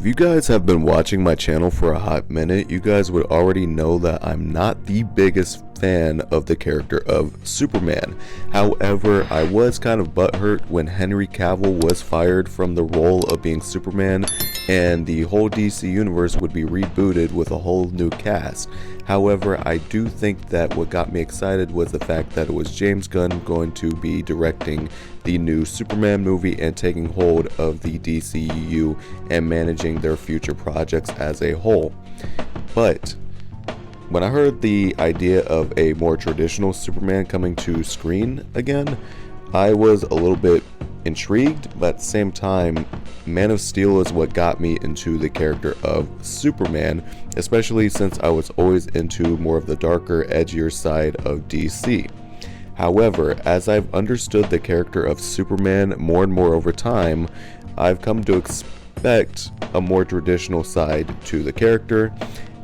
If you guys have been watching my channel for a hot minute, you guys would already know that I'm not the biggest fan of the character of Superman. However, I was kind of butthurt when Henry Cavill was fired from the role of being Superman and the whole DC universe would be rebooted with a whole new cast. However, I do think that what got me excited was the fact that it was James Gunn going to be directing the new Superman movie and taking hold of the DCU and managing their future projects as a whole. But when I heard the idea of a more traditional Superman coming to screen again, I was a little bit intrigued, but at the same time, Man of Steel is what got me into the character of Superman, especially since I was always into more of the darker, edgier side of DC. However, as I've understood the character of Superman more and more over time, I've come to expect a more traditional side to the character,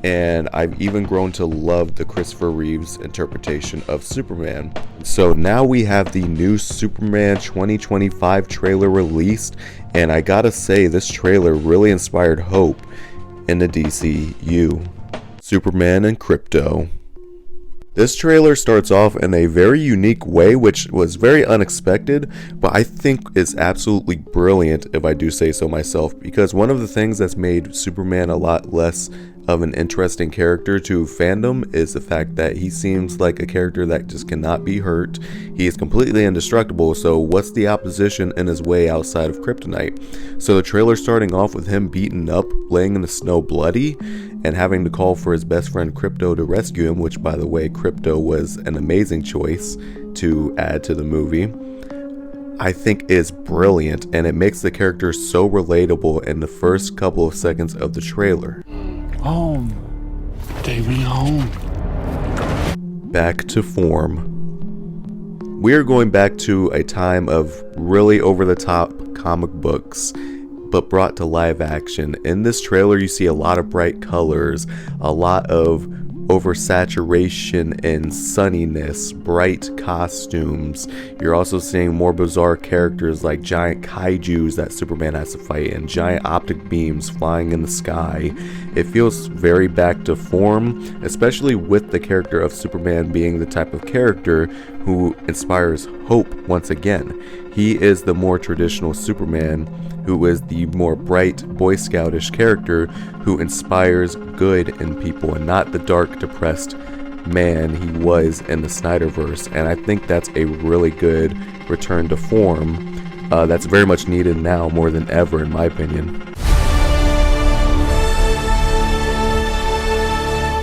and I've even grown to love the Christopher Reeve's interpretation of Superman. So now we have the new Superman 2025 trailer released, and I gotta say, this trailer really inspired hope in the DCU. Superman and Krypto. This trailer starts off in a very unique way, which was very unexpected, but I think is absolutely brilliant if I do say so myself, because one of the things that's made Superman a lot less of an interesting character to fandom is the fact that he seems like a character that just cannot be hurt. He is completely indestructible, so what's the opposition in his way outside of kryptonite? So the trailer starting off with him beaten up, laying in the snow bloody, and having to call for his best friend Krypto to rescue him, which by the way, Krypto was an amazing choice to add to the movie, I think is brilliant, and it makes the character so relatable in the first couple of seconds of the trailer. Home. Take me home. Back to form. We are going back to a time of really over-the-top comic books, but brought to live action. In this trailer, you see a lot of bright colors, a lot of oversaturation and sunniness, bright costumes. You're also seeing more bizarre characters like giant kaijus that Superman has to fight and giant optic beams flying in the sky. It feels very back to form, especially with the character of Superman being the type of character who inspires hope once again. He is the more traditional Superman, who is the more bright, Boy Scoutish character who inspires good in people and not the dark, depressed man he was in the Snyderverse. And I think that's a really good return to form that's very much needed now more than ever, in my opinion.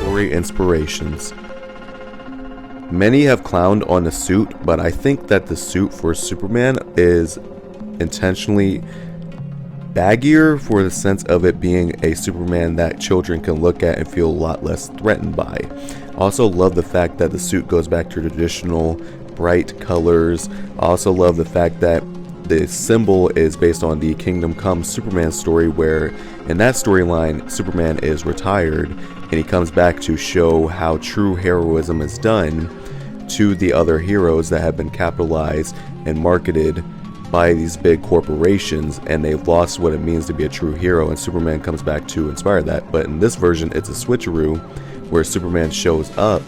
Story inspirations. Many have clowned on the suit, but I think that the suit for Superman is intentionally baggier for the sense of it being a Superman that children can look at and feel a lot less threatened by. I also love the fact that the suit goes back to traditional bright colors. I also love the fact that the symbol is based on the Kingdom Come Superman story, where in that storyline Superman is retired and he comes back to show how true heroism is done to the other heroes that have been capitalized and marketed by these big corporations, and they've lost what it means to be a true hero, and Superman comes back to inspire that. But in this version, it's a switcheroo where Superman shows up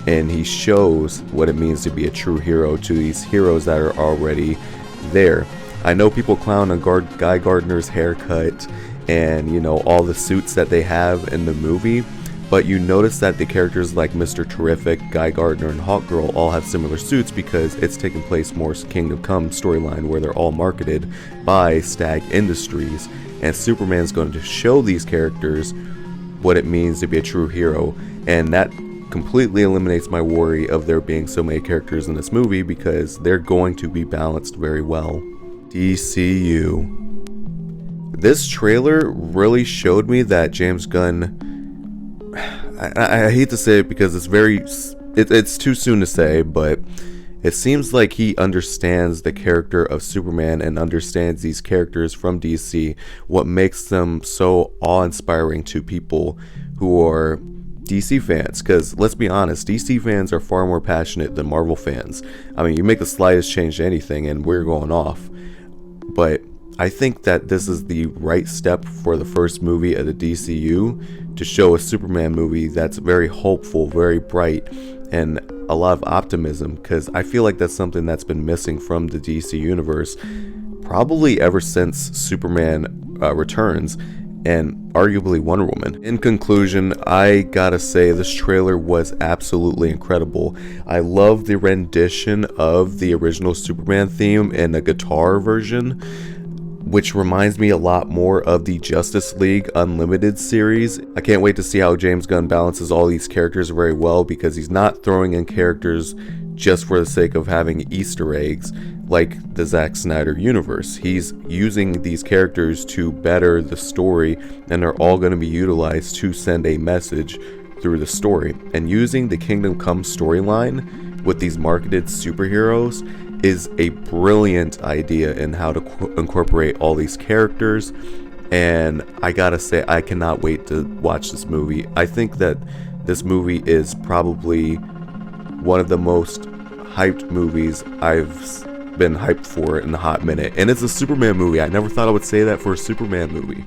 and he shows what it means to be a true hero to these heroes that are already there. I know people clown on Guy Gardner's haircut and, you know, all the suits that they have in the movie, but you notice that the characters like Mr. Terrific, Guy Gardner, and Hawkgirl all have similar suits because it's taking place more Kingdom Come storyline where they're all marketed by Stag Industries, and Superman's going to show these characters what it means to be a true hero, and that completely eliminates my worry of there being so many characters in this movie because they're going to be balanced very well. DCU. This trailer really showed me that James Gunn, I hate to say it because it's too soon to say, but it seems like he understands the character of Superman and understands these characters from DC, what makes them so awe-inspiring to people who are DC fans. Because let's be honest, DC fans are far more passionate than Marvel fans. I mean, you make the slightest change to anything and we're going off. But I think that this is the right step for the first movie of the DCU to show a Superman movie that's very hopeful, very bright, and a lot of optimism, because I feel like that's something that's been missing from the DC universe probably ever since Superman Returns, and arguably Wonder Woman. In conclusion, I gotta say this trailer was absolutely incredible. I love the rendition of the original Superman theme in a guitar version, which reminds me a lot more of the Justice League Unlimited series. I can't wait to see how James Gunn balances all these characters very well, because he's not throwing in characters just for the sake of having Easter eggs like the Zack Snyder universe. He's using these characters to better the story, and they're all going to be utilized to send a message through the story. And using the Kingdom Come storyline with these marketed superheroes is a brilliant idea in how to incorporate all these characters. And I gotta say, I cannot wait to watch this movie. I think that this movie is probably one of the most hyped movies I've been hyped for in a hot minute, and it's a Superman movie. I never thought I would say that for a Superman movie.